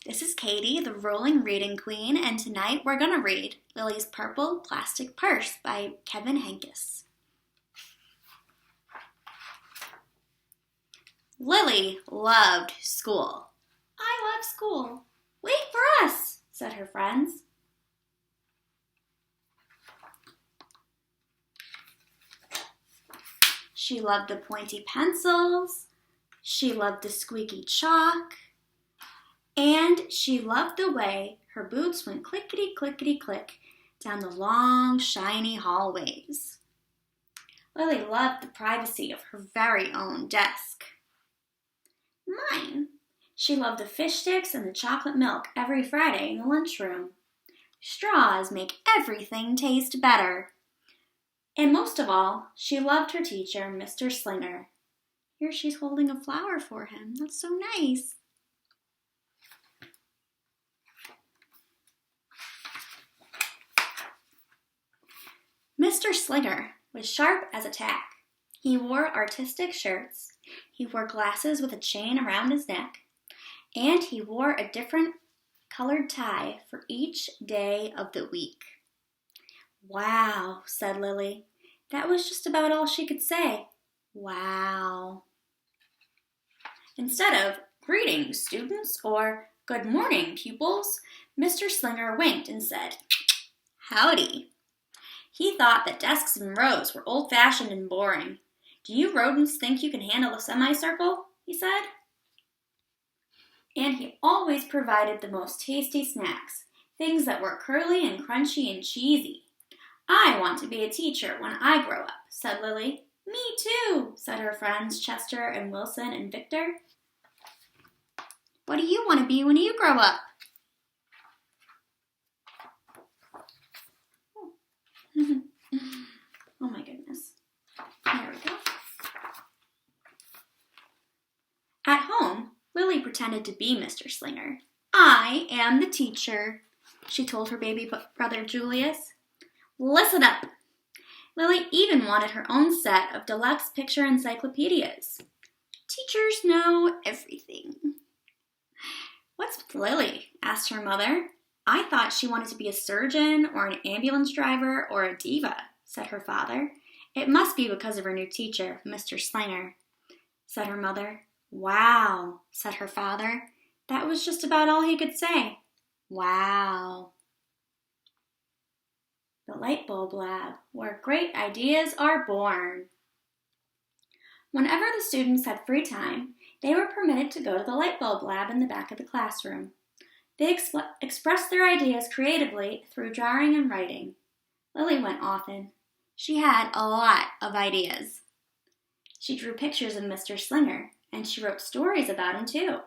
This is Katie, the rolling reading queen, and tonight we're going to read Lily's Purple Plastic Purse by Kevin Henkes. Lily loved school. I love school. Wait for us, said her friends. She loved the pointy pencils. She loved the squeaky chalk. And she loved the way her boots went clickety-clickety-click down the long, shiny hallways. Lily loved the privacy of her very own desk. Mine. She loved the fish sticks and the chocolate milk every Friday in the lunchroom. Straws make everything taste better. And most of all, she loved her teacher, Mr. Slinger. Here she's holding a flower for him. That's so nice. Mr. Slinger was sharp as a tack. He wore artistic shirts, he wore glasses with a chain around his neck, and he wore a different colored tie for each day of the week. Wow, said Lily. That was just about all she could say. Wow. Instead of greetings, students, or good morning, pupils, Mr. Slinger winked and said, howdy. He thought that desks and rows were old-fashioned and boring. Do you rodents think you can handle a semicircle? He said. And he always provided the most tasty snacks, things that were curly and crunchy and cheesy. I want to be a teacher when I grow up, said Lily. Me too, said her friends Chester and Wilson and Victor. What do you want to be when you grow up? Oh my goodness. There we go. At home, Lily pretended to be Mr. Slinger. I am the teacher, she told her baby brother Julius. Listen up. Lily even wanted her own set of deluxe picture encyclopedias. Teachers know everything. What's with Lily? Asked her mother. I thought she wanted to be a surgeon or an ambulance driver or a diva, said her father. It must be because of her new teacher, Mr. Slinger, said her mother. Wow, said her father. That was just about all he could say. Wow. The Light Bulb Lab, where great ideas are born. Whenever the students had free time, they were permitted to go to the Light Bulb Lab in the back of the classroom. They expressed their ideas creatively through drawing and writing. Lily went often. She had a lot of ideas. She drew pictures of Mr. Slinger, and she wrote stories about him too.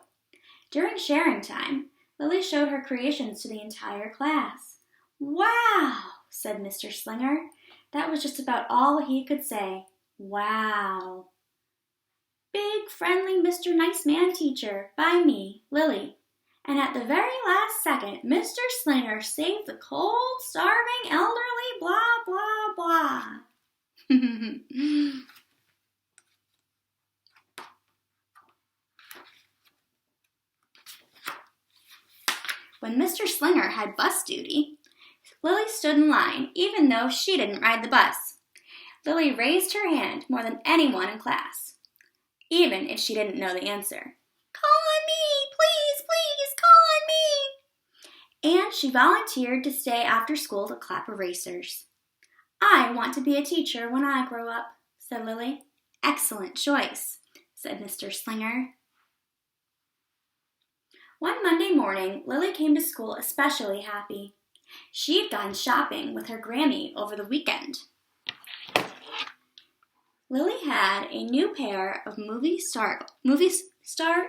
During sharing time, Lily showed her creations to the entire class. Wow, said Mr. Slinger. That was just about all he could say. Wow. Big, friendly Mr. Nice Man Teacher, by me, Lily. And at the very last second, Mr. Slinger saved the cold, starving, elderly, blah, blah, blah. When Mr. Slinger had bus duty, Lily stood in line, even though she didn't ride the bus. Lily raised her hand more than anyone in class, even if she didn't know the answer. Call on me, please, please, call on me. And she volunteered to stay after school to clap erasers. I want to be a teacher when I grow up, said Lily. Excellent choice, said Mr. Slinger. One Monday morning, Lily came to school especially happy. She had gone shopping with her Grammy over the weekend. Lily had a new pair of movie star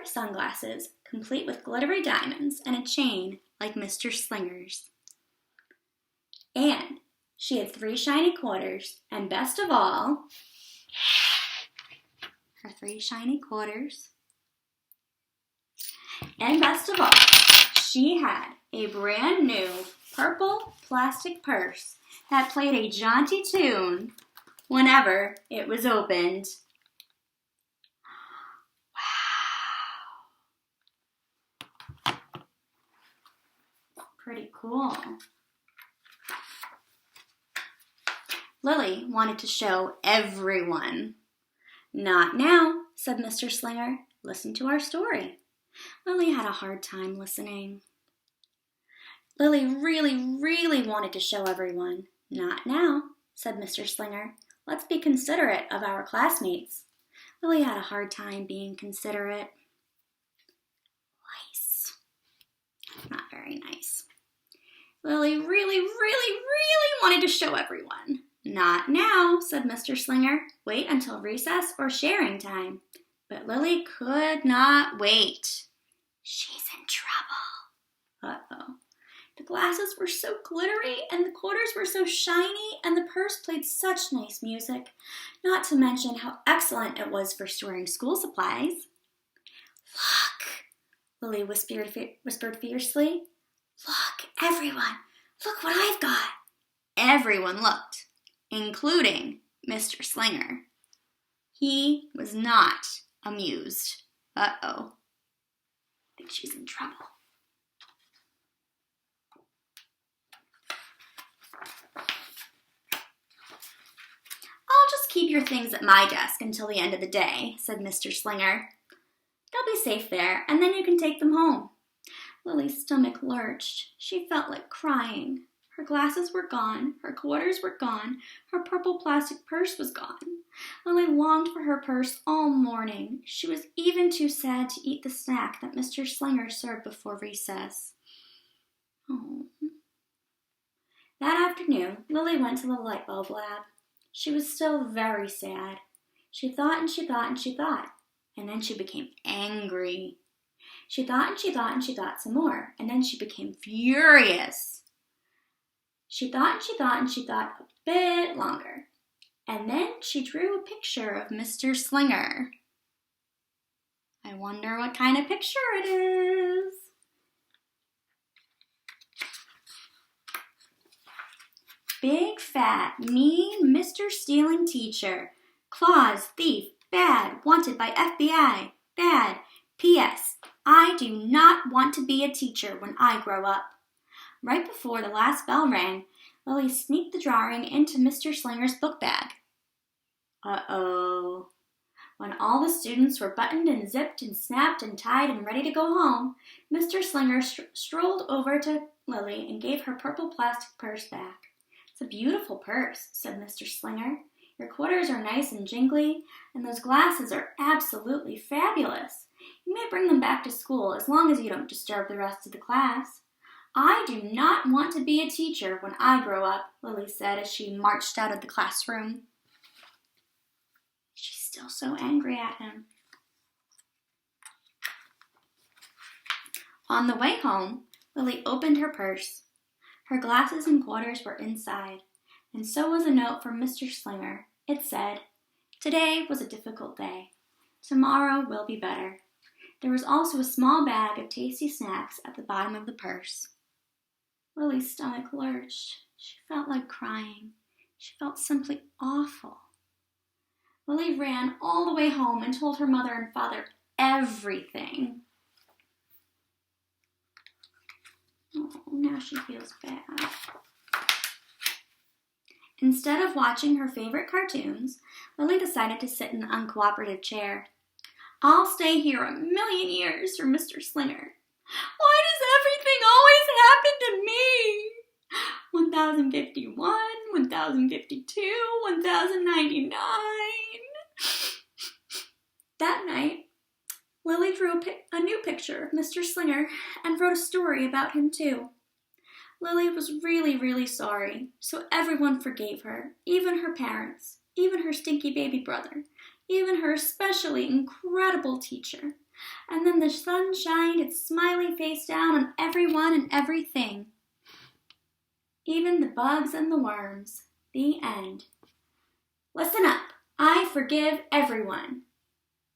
sunglasses, complete with glittery diamonds and a chain like Mr. Slinger's. And she had 3 shiny quarters, and best of all, her 3 shiny quarters. And best of all, she had a brand new purple plastic purse that played a jaunty tune whenever it was opened. Wow. Pretty cool. Lilly wanted to show everyone. Not now, said Mr. Slinger. Listen to our story. Lilly had a hard time listening. Lilly really wanted to show everyone. Not now, said Mr. Slinger. Let's be considerate of our classmates. Lilly had a hard time being considerate. Nice. Not very nice. Lilly really wanted to show everyone. Not now, said Mr. Slinger. Wait until recess or sharing time. But Lilly could not wait. She's in trouble. Uh-oh. The glasses were so glittery and the quarters were so shiny and the purse played such nice music, not to mention how excellent it was for storing school supplies. Look, Lilly whispered fiercely. Look, everyone, look what I've got. Everyone looked, including Mr. Slinger. He was not amused. Uh-oh. I think she's in trouble. I'll just keep your things at my desk until the end of the day, said Mr. Slinger. They'll be safe there, and then you can take them home. Lilly's stomach lurched. She felt like crying. Her glasses were gone, her quarters were gone, her purple plastic purse was gone. Lilly longed for her purse all morning. She was even too sad to eat the snack that Mr. Slinger served before recess. Oh. That afternoon, Lilly went to the light bulb lab. She was still very sad. She thought and she thought and she thought, and then she became angry. She thought and she thought and she thought some more, and then she became furious. She thought and she thought and she thought a bit longer, and then she drew a picture of Mr. Slinger. I wonder what kind of picture it is. Big, fat, mean Mr. Stealing teacher. Claus, thief, bad, wanted by FBI, bad. P.S. I do not want to be a teacher when I grow up. Right before the last bell rang, Lilly sneaked the drawing into Mr. Slinger's book bag. Uh-oh. When all the students were buttoned and zipped and snapped and tied and ready to go home, Mr. Slinger strolled over to Lilly and gave her purple plastic purse back. It's a beautiful purse, said Mr. Slinger. Your quarters are nice and jingly, and those glasses are absolutely fabulous. You may bring them back to school as long as you don't disturb the rest of the class. I do not want to be a teacher when I grow up, Lilly said as she marched out of the classroom. She's still so angry at him. On the way home, Lilly opened her purse. Her glasses and quarters were inside, and so was a note from Mr. Slinger. It said, "Today was a difficult day. Tomorrow will be better." There was also a small bag of tasty snacks at the bottom of the purse. Lilly's stomach lurched. She felt like crying. She felt simply awful. Lilly ran all the way home and told her mother and father everything. Oh, now she feels bad. Instead of watching her favorite cartoons, Lilly decided to sit in the uncooperative chair. I'll stay here 1,000,000 years for Mr. Slinger. Why does everything always happen to me? 1051, 1052, 1099. That night, Lilly drew a new picture of Mr. Slinger and wrote a story about him too. Lilly was really sorry, so everyone forgave her, even her parents, even her stinky baby brother, even her especially incredible teacher. And then the sun shined its smiley face down on everyone and everything, even the bugs and the worms. The end. Listen up. I forgive everyone.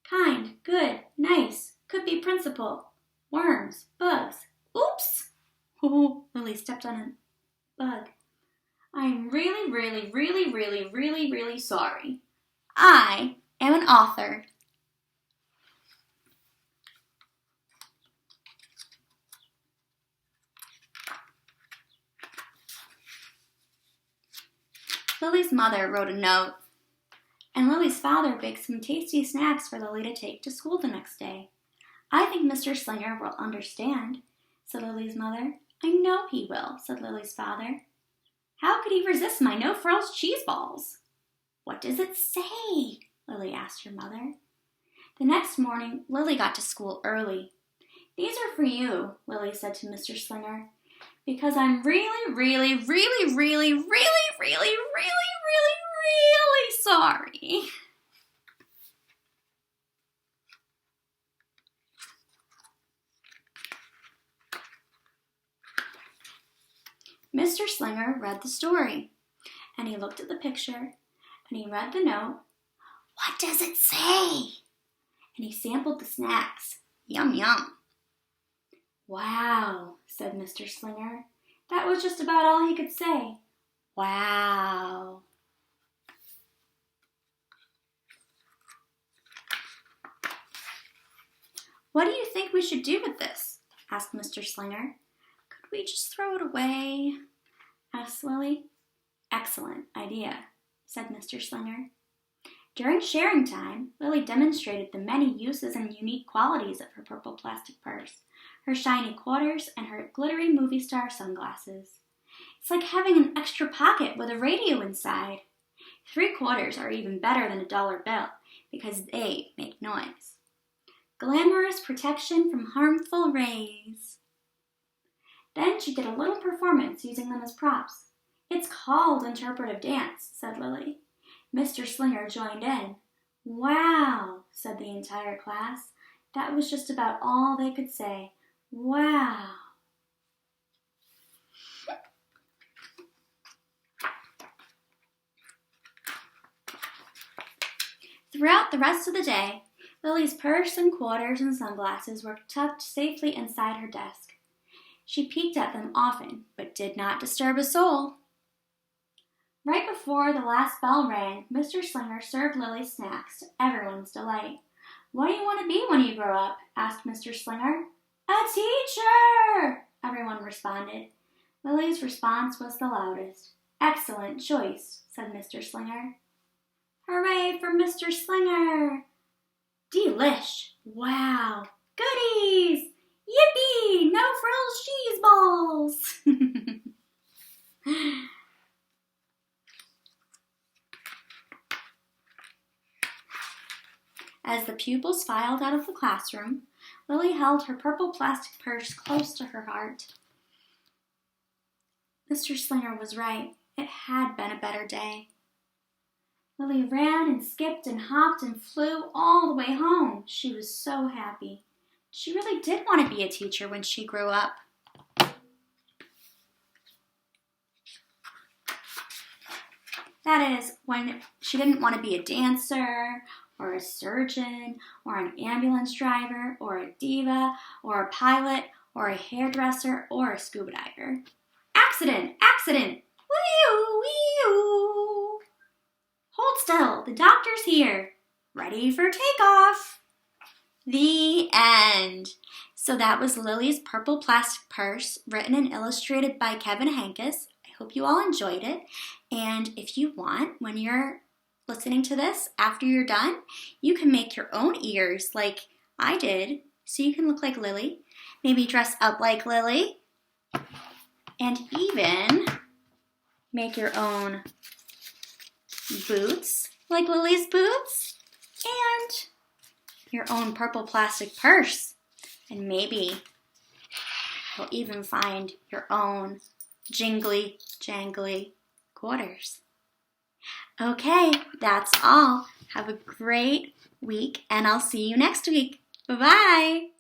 Kind, good, nice, could be principal, worms, bugs. Oops! Oh, Lilly stepped on a bug. I'm really sorry. I am an author. Lily's mother wrote a note, and Lily's father baked some tasty snacks for Lily to take to school the next day. I think Mr. Slinger will understand, said Lily's mother. I know he will, said Lily's father. How could he resist my no-frills cheese balls? What does it say? Lily asked her mother. The next morning, Lily got to school early. These are for you, Lily said to Mr. Slinger, because I'm really sorry. Mr. Slinger read the story, and he looked at the picture, and he read the note. What does it say? And he sampled the snacks. Yum, yum. Wow, said Mr. Slinger. That was just about all he could say. Wow. What do you think we should do with this? Asked Mr. Slinger. Could we just throw it away? Asked Lily. Excellent idea, said Mr. Slinger. During sharing time, Lily demonstrated the many uses and unique qualities of her purple plastic purse, her shiny quarters, and her glittery movie star sunglasses. It's like having an extra pocket with a radio inside. 3 quarters are even better than a dollar bill because they make noise. Glamorous protection from harmful rays. Then she did a little performance using them as props. It's called interpretive dance, said Lily. Mr. Slinger joined in. Wow, said the entire class. That was just about all they could say. Wow. Throughout the rest of the day, Lily's purse and quarters and sunglasses were tucked safely inside her desk. She peeked at them often, but did not disturb a soul. Right before the last bell rang, Mr. Slinger served Lily snacks to everyone's delight. What do you want to be when you grow up? Asked Mr. Slinger. A teacher! Everyone responded. Lily's response was the loudest. Excellent choice, said Mr. Slinger. Hooray for Mr. Slinger! Delish! Wow! Goodies! Yippee! No frills cheese balls! As the pupils filed out of the classroom, Lily held her purple plastic purse close to her heart. Mr. Slinger was right. It had been a better day. Lily ran and skipped and hopped and flew all the way home. She was so happy. She really did want to be a teacher when she grew up. That is, when she didn't want to be a dancer, or a surgeon, or an ambulance driver, or a diva, or a pilot, or a hairdresser, or a scuba diver. Accident! Accident! Wee-oo! Wee-oo! Hold still, the doctor's here. Ready for takeoff. The end. So that was Lily's purple plastic purse, written and illustrated by Kevin Hankus. I hope you all enjoyed it. And if you want, when you're listening to this, after you're done, you can make your own ears like I did, so you can look like Lily. Maybe dress up like Lily. And even make your own boots like Lily's boots. And your own purple plastic purse. And maybe you'll even find your own jingly, jangly quarters. Okay, that's all. Have a great week, and I'll see you next week. Bye-bye.